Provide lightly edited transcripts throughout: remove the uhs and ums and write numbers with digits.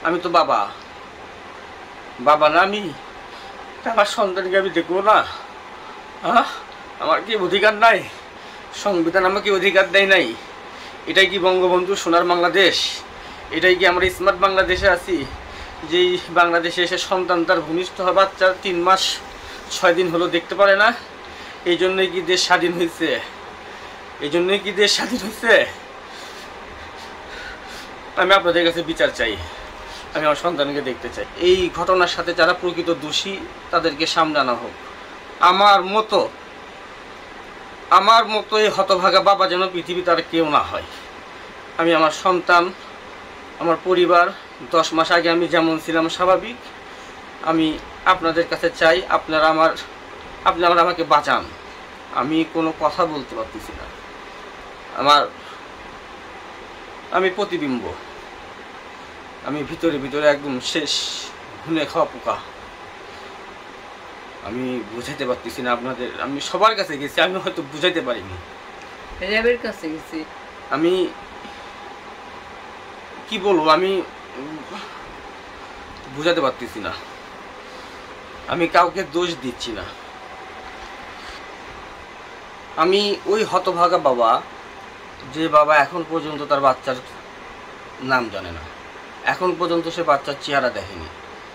আমি তো বাবা বাবা না আমি, আমার সন্তানকে আমি দেখবো না? আমার কি অধিকার নাই? সংবিধান আমাকে অধিকার দেয় নাই? এটাই কি বঙ্গবন্ধু সোনার বাংলাদেশ? এটাই কি আমরা স্মার্ট বাংলাদেশে আছি, যেই বাংলাদেশে এসে সন্তান তার ভূমিষ্ঠ হওয়া বাচ্চা 3 মাস 6 দিন হলো দেখতে পারে না? এই জন্যই কি দেশ স্বাধীন হয়েছে? এই জন্যই কি দেশ স্বাধীন হয়েছে? আমি আপনাদের কাছে বিচার চাই, আমি আমার সন্তানকে দেখতে চাই। এই ঘটনার সাথে যারা প্রকৃত দোষী তাদেরকে সামনে আনা হোক। আমার মতো এই হতভাগা বাবা যেন পৃথিবীতে আর কেউ না হয়। আমি আমার সন্তান, আমার পরিবার, 10 মাস আগে আমি যেমন ছিলাম স্বাভাবিক, আমি আপনাদের কাছে চাই আপনারা আমাকে বাঁচান। আমি কোনো কথা বলতে পারতেছি না, আমি প্রতিবিম্ব, আমি ভিতরে ভিতরে একদম শেষ, ঘুনে খাওয়া পোকা। আমি বুঝাইতে পারতেছি না আপনাদের। আমি সবার কাছে গেছি, আমি হয়তো বুঝাইতে পারিনি। র্যাবের কাছে গেছি, আমি কি বলবো, আমি বুঝাতে পারতেছি না। আমি কাউকে দোষ দিচ্ছি না। আমি ওই হতভাগা বাবা, যে বাবা এখন পর্যন্ত তার বাচ্চার নাম জানে না, এখন পর্যন্ত সে বাচ্চার চেহারা দেখেনি।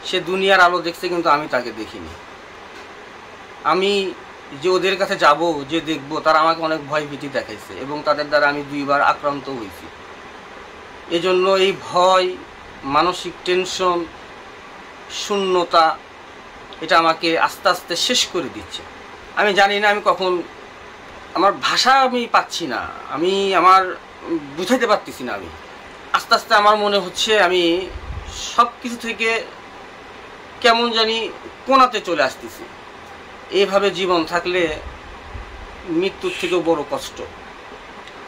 সে দুনিয়ার আলো দেখছে, কিন্তু আমি তাকে দেখিনি। আমি যে ওদের কাছে যাব, যে দেখব, তারা আমাকে অনেক ভয় ভীতি দেখাইছে এবং তাদের দ্বারা আমি 2 বার আক্রান্ত হয়েছি। এজন্য এই ভয়, মানসিক টেনশন, শূন্যতা, এটা আমাকে আস্তে আস্তে শেষ করে দিচ্ছে। আমি জানি না আমি কখন, আমার ভাষা আমি পাচ্ছি না, আমি বুঝাইতে পারতেছি না। আমি আস্তে আস্তে আমার মনে হচ্ছে আমি সব কিছু থেকে কেমন জানি কোনাতে চলে আসতেছি। এইভাবে জীবন থাকলে মৃত্যুর থেকেও বড় কষ্ট।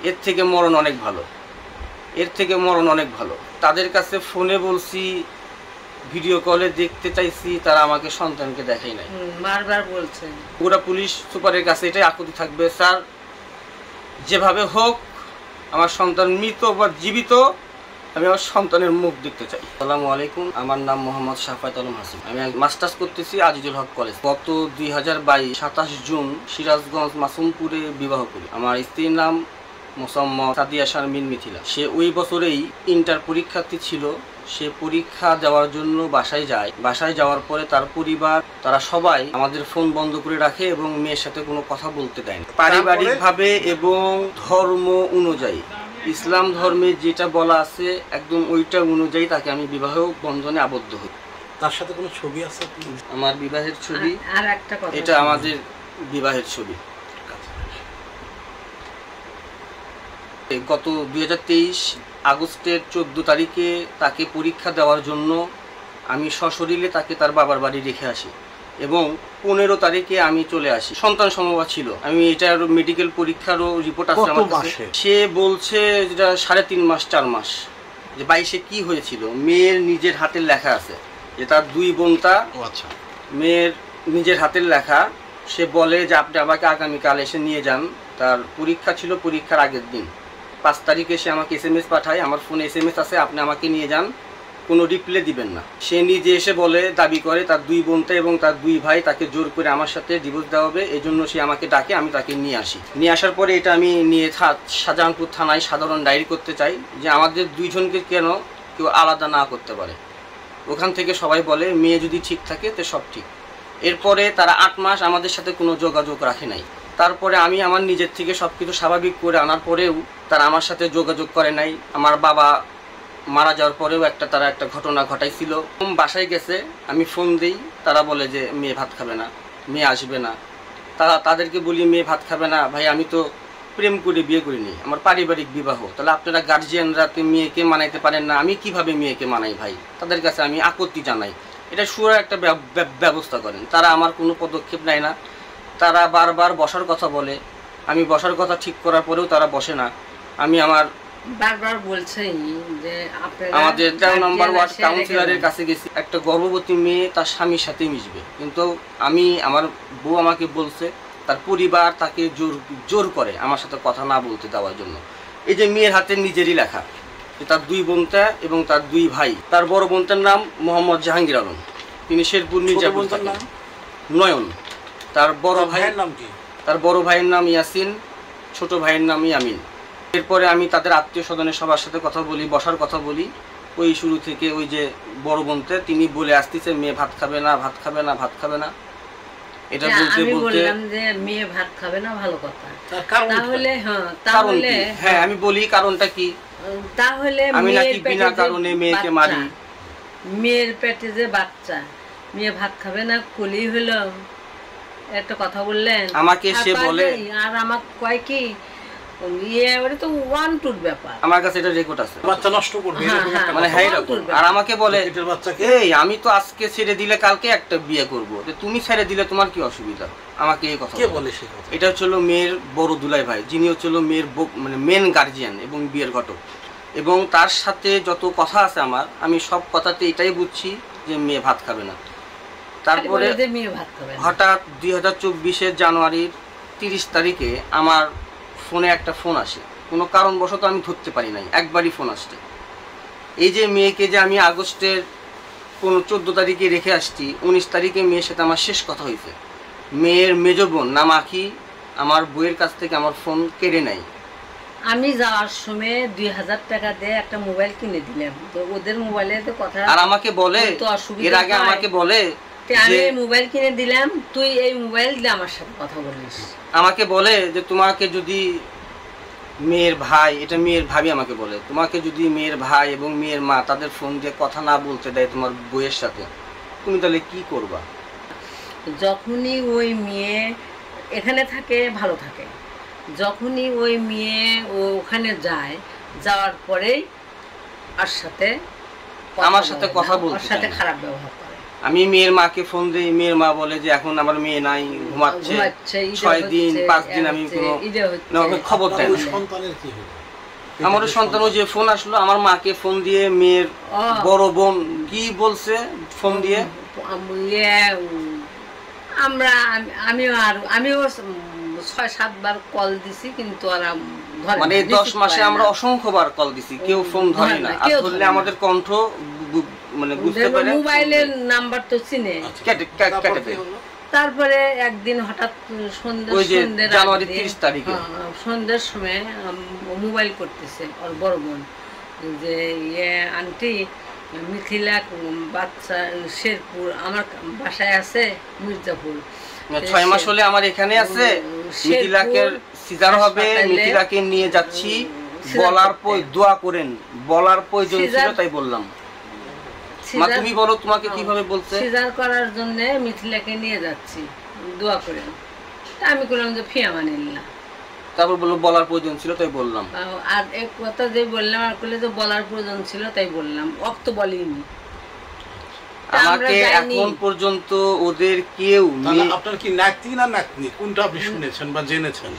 এর থেকে মরণ অনেক ভালো, এর থেকে মরণ অনেক ভালো। তাদের কাছে ফোনে বলছি, ভিডিও কলে দেখতে চাইছি, তারা আমাকে সন্তানকে দেখাই নাই। বারবার বলছেন। পুরা পুলিশ সুপারের কাছে এটাই আকুতি থাকবে, স্যার যেভাবে হোক আমার সন্তান মৃত বা জীবিত, আমি আমার সন্তানের মুখ দেখতে চাই। আসসালামু আলাইকুম, আমার নাম মোহাম্মদ শাফায়েত আলম হাসিম। আমি মাস্টার্স করতেছি আজিজুল হক কলেজ। গত 2022 27 জুন সিরাজগঞ্জ মাসুমপুরে বিবাহ করি। আমার স্ত্রীর নাম মোসাম্মদ সাদিয়া শারমিন মিথিলা। সে ওই বছরেই ইন্টার পরীক্ষার্থী ছিল। সে পরীক্ষা দেওয়ার জন্য বাসায় যায়। বাসায় যাওয়ার পরে তার পরিবার, তারা সবাই আমাদের ফোন বন্ধ করে রাখে এবং মেয়ের সাথে কোনো কথা বলতে দেয় না। পারিবারিকভাবে এবং ধর্ম অনুযায়ী, ইসলাম ধর্মে যেটা বলা আছে একদম ওইটা অনুযায়ী তাকে আমি বিবাহ বন্ধনে আবদ্ধ হই। তার সাথে কোনো ছবি আছে? আমার বিবাহের ছবি, আর একটা কথা, এটা আমাদের বিবাহের ছবি। গত 2023 আগস্টের 14 তারিখে তাকে পরীক্ষা দেওয়ার জন্য আমি সশরীরে তাকে তার বাবার বাড়ি রেখে আসি এবং 15 তারিখে আমি চলে আসি। সন্তান সম্ভবা ছিল। আমি এটার মেডিকেল পরীক্ষারও রিপোর্ট আছে আমার কাছে। সে বলছে যেটা 3.5 মাস 4 মাস। যে 22-এ কি হয়েছিল, মেয়ের নিজের হাতের লেখা আছে যে তার 2 বোনটা, মেয়ের নিজের হাতের লেখা। সে বলে যে আপনি আমাকে আগামীকাল এসে নিয়ে যান। তার পরীক্ষা ছিল পরীক্ষার আগের দিন 5 তারিখে সে আমাকে SMS পাঠায়। আমার ফোনে SMS আছে, আপনি আমাকে নিয়ে যান, কোনো রিপ্লাই দিবেন না। সে নিজে এসে বলে, দাবি করে তার 2 বোনটা এবং তার 2 ভাই তাকে জোর করে আমার সাথে ডিভোর্স দেওয়া হবে। এই জন্য সে আমাকে ডাকে, আমি তাকে নিয়ে আসি। নিয়ে আসার পরে এটা আমি নিয়ে শাহজাহানপুর থানায় সাধারণ ডায়েরি করতে চাই যে আমাদের 2 জনকে কেন কেউ আলাদা না করতে পারে। ওখান থেকে সবাই বলে মেয়ে যদি ঠিক থাকে তো সব ঠিক। এরপরে তারা 8 মাস আমাদের সাথে কোনো যোগাযোগ রাখে নাই। তারপরে আমি আমার নিজের থেকে সব কিছু স্বাভাবিক করে আনার পরেও তারা আমার সাথে যোগাযোগ করে নাই। আমার বাবা মারা যাওয়ার পরেও তারা একটা ঘটনা ঘটাইছিল। বাসায় গেছে, আমি ফোন দিই, তারা বলে যে মেয়ে ভাত খাবে না, মেয়ে আসবে না। তাদেরকে বলি মেয়ে ভাত খাবে না, ভাই আমি তো প্রেম করে বিয়ে করিনি, আমার পারিবারিক বিবাহ। তাহলে আপনারা গার্জিয়ানরা মেয়েকে মানাইতে পারেন না, আমি কিভাবে মেয়েকে মানাই? ভাই তাদের কাছে আমি আপত্তি জানাই, এটা সুরা একটা ব্যবস্থা করেন। তারা আমার কোনো পদক্ষেপ নেয় না। তারা বারবার বসার কথা বলে, আমি বসার কথা ঠিক করার পরেও তারা বসে না। আমি বারবার বলছি যে আমাদের 13 নম্বর ওয়ার্ড কাউন্সিলরের কাছে গেছি, একটা গর্ভবতী মেয়ে তার স্বামীর সাথে মিশবে, কিন্তু আমার বউ আমাকে বলছে তার পরিবার তাকে জোর করে আমার সাথে কথা না বলতে দেওয়ার জন্য। এই যে মেয়ের হাতে নিজেরই লেখা, যে তার 2 বোনতা এবং তার 2 ভাই। তার বড় বোনটার নাম মোহাম্মদ জাহাঙ্গীর আলম, তিনি শেরপুর মির্জাপুর থাকেন। নয়ন। তার বড় ভাইয়ের নাম কি? তার বড় ভাইয়ের নাম ইয়াসিন, ছোট ভাইয়ের নাম ইয়ামিন। এরপরে আমি তাদের আত্মীয় স্বজনের সবার সাথে কথা বলি, বসার কথা বলি। ওই শুরু থেকে ওই যে বড় বোনতে তিনি বলে আসতেছে মেয়ে ভাত খাবে না, ভাত খাবে না, ভাত খাবে না। এটা বলতে আমি বলতে বললাম যে মেয়ে ভাত খাবে না, ভালো কথা। তার কারণ কি? তাহলে কারণ কি? হ্যাঁ আমি বলি কারণটা কি। তাহলে আমি নাকি মেয়ের পেটে বিনা যে কারণে মেয়েকে বাচ্চা, মারি। মেয়ের পেটে যে বাচ্চা, মেয়ে ভাত খাবে না কলি হলো একটা কথা বললেন। আমাকে সে বলে, আর আমাকে কয় কি ইয়ে ওটা তো 1-2 ব্যাপার। আমার কাছে এটা রেকর্ড আছে। বাচ্চা নষ্ট করবে হ্যাঁ, এরকম হ্যাঁ। একটা মানে কথা। হ্যাঁ এরকম। আর আমাকে বলে পেটের বাচ্চাকে এই আমি তো আজকে ছেড়ে দিলে কালকে একটা বিয়ে করব, তো তুমি ছেড়ে দিলে তোমার কি অসুবিধা? আমাকে এই কথা কে বলে। বলে সে কথা? এটা হচ্ছিল মেয়ের বড় দুলাই ভাই, যিনি হচ্ছিল মেয়ের মানে মেন গার্জিয়ান এবং বিয়ের ঘটক। এবং তার সাথে যত কথা আছে আমার, আমি সব কথাতে এটাই বুঝছি যে মেয়ে ভাত খাবে না। তারপরে বলে যে মেয়ে ভাত খাবে না। হঠাৎ 2024 জানুয়ারির 30 তারিখে আমার ফোনে একটা ফোন আসে। কোনো কারণবশত আমি ধরতে পারি নাই, একবারই ফোন আসছে। এই যে মেয়েকে যে আমি আগস্টের 14 তারিখে রেখে আসছি, 19 তারিখে মেয়ের সাথে আমার শেষ কথা হয়েছে। মেয়ের মেজ বোন নাম আখি আমার বইয়ের কাছ থেকে আমার ফোন কেড়ে নেয়। আমি যাওয়ার সময় 2000 টাকা দিয়ে একটা মোবাইল কিনে দিলাম, তো ওদের মোবাইলে তো কথা। আর আমাকে বলে, তো অসুবিধা এর আগে হয়। আমাকে বলে আমি যে এই মোবাইল কিনে দিলাম, তুই এই মোবাইল দিয়ে আমার সাথে কথা বলিস। আমাকে বলে যে তোমাকে যদি মেয়ের ভাই, এটা মেয়ের ভাবি আমাকে বলে, তোমাকে যদি মেয়ের ভাই এবং মেয়ের মা তাদের ফোন দিয়ে কথা না বলতে দেয় তোমার বইয়ের সাথে, তুমি তাহলে কি করবা? যখনই ওই মেয়ে এখানে থাকে ভালো থাকে, যখনই ওই মেয়ে ওখানে যায়, যাওয়ার পরেই আমার সাথে কথা বলতে ওর সাথে চায় না। খারাপ ব্যবহার করে। আমি মেয়ের মাকে ফোন দিই, মেয়ের মা বলে যে এখন আমার মেয়ে নাই, ঘুমাচ্ছে, ঘুমাচ্ছে, ঈদে 6 দিন হচ্ছে, 5 দিন আমি হচ্ছে, কোনো ঈদে হচ্ছে। না, আমাকে খবর দেয় আপনার না। ওই সন্তানের কি হলো? আমারও সন্তানও যে ফোন আসলো, আমার মাকে ফোন দিয়ে মেয়ের ও, বড় বোন কি বলছে ফোন দিয়ে, আমিও 6-7 বার কল দিছি, কিন্তু ওরা ধরে মানে না, 10 receive মাসে করে আমরা না। অসংখ্যবার কল দিছি, কেউ ফোন ধরে না। আর কেউ ধরলে ধরে না। আমাদের কণ্ঠ মানে বুঝতে পারে, মোবাইলের নাম্বার তো চিনে। কেটে তারপর কেটে কি দেয়। হলো? তারপরে একদিন হঠাৎ ওই যে সন্ধ্যের জানুয়ারি আগে, 30 তারিখে। সন্ধ্যের সময় মোবাইল করতেছে ওর বড় বোন, যে আন্টি মিথিলা বাচ্চা শেরপুর আমার বাসায় আছে মির্জাপুর, 6 মাস হলে আমার এখানে আছে, মিথিলাকে সিজার হবে, মিথিলাকে নিয়ে যাচ্ছি, বলার পর দোয়া করেন, বলার প্রয়োজন ছিল তাই বললাম। মা তুমি বলো তোমাকে কিভাবে বলছে? সিজার করার জন্য মিথিলাকে নিয়ে যাচ্ছি, দোয়া করেন। তা আমি বললাম যে ফিয়া মানিল্লা। তারপর বললো বলার প্রয়োজন ছিল তাই বললাম। আর এক কথা যে বললাম, আর করলে যে বলার প্রয়োজন ছিল তাই বললাম, অক্ত বলিনি। আমাকে এখন পর্যন্ত ওদের কেউ তাহলে আপনার কি নাতি না নাতনি, কোনটা আপনি শুনেছেন বা জেনেছেন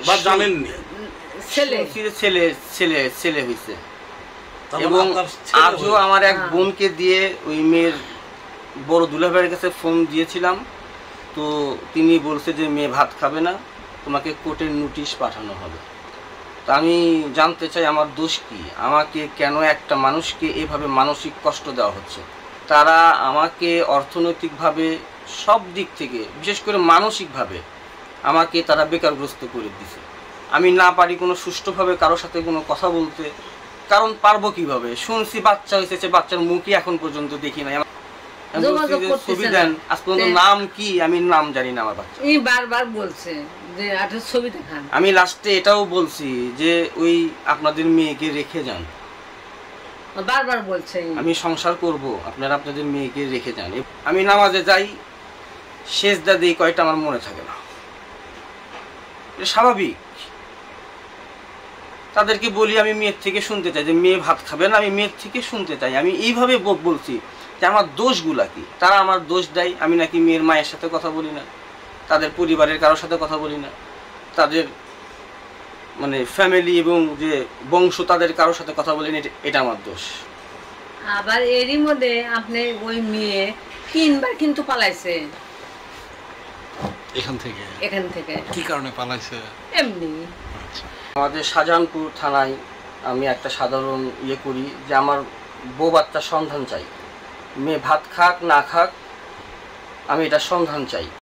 বা জানেননি? ছেলে ছেলে ছেলে ছেলে হয়েছে। তার মানে এবং আপনার ছেলে আজও হয়েছে। আমার এক বোনকে দিয়ে ওই মেয়ের বড় দুলাভাইয়ের কাছে ফোন দিয়েছিলাম, তো তিনি বলছে যে মেয়ে ভাত খাবে না, তোমাকে কোর্টের নোটিশ পাঠানো হবে। তা আমি জানতে চাই আমার দোষ কি, আমাকে কেন একটা মানুষকে এভাবে মানসিক কষ্ট দেওয়া হচ্ছে? তারা আমাকে অর্থনৈতিকভাবে সব দিক থেকে, বিশেষ করে মানসিকভাবে আমাকে তারা বেকারগ্রস্ত করে দিছে। আমি না পারি কোনো সুষ্ঠুভাবে কারোর সাথে কোনো কথা বলতে, কারণ পারবো কিভাবে? শুনছি বাচ্চা হয়েছে, বাচ্চার মুখই এখন পর্যন্ত দেখি নাই। ছবি দেন, আজ পর্যন্ত নাম কি আমি নাম জানি না আমার বাচ্চা। এই বারবার বলছে যে একটা ছবি দেখান। আমি লাস্টে এটাও বলছি যে ওই আপনাদের মেয়েকে রেখে যান, বারবার বলছে আমি সংসার করব, আপনারা আপনাদের মেয়েকে রেখে যান। আমি নামাজে যাই, সেজদা দিই, কয়টা আমার মনে থাকে না, এটা স্বাভাবিক। তাদেরকে বলি আমি মেয়ের থেকে শুনতে চাই যে মেয়ে ভাত খাবে না, আমি মেয়ের থেকে শুনতে চাই। আমি এইভাবে বলছি যে আমার দোষগুলা কি। তারা আমার দোষ দেয় আমি নাকি মেয়ের মায়ের সাথে কথা বলি না, তাদের পরিবারের কারোর সাথে কথা বলি না, তাদের মানে ফ্যামিলি এবং যে বংশ তাদের কারোর সাথে কথা বলি না, এটা আমার দোষ। আবার এরই মধ্যে আপনি ওই মেয়ে 3 বার কিন্তু পালাইছে এখান থেকে। এখান থেকে। কি কারণে পালাইছে? এমনি আমাদের শাহজাহানপুর থানায় আমি একটা সাধারণ ইয়ে করি যে আমার বউ বাচ্চার সন্ধান চাই। মেয়ে ভাত খাক না খাক, আমি এটার সন্ধান চাই।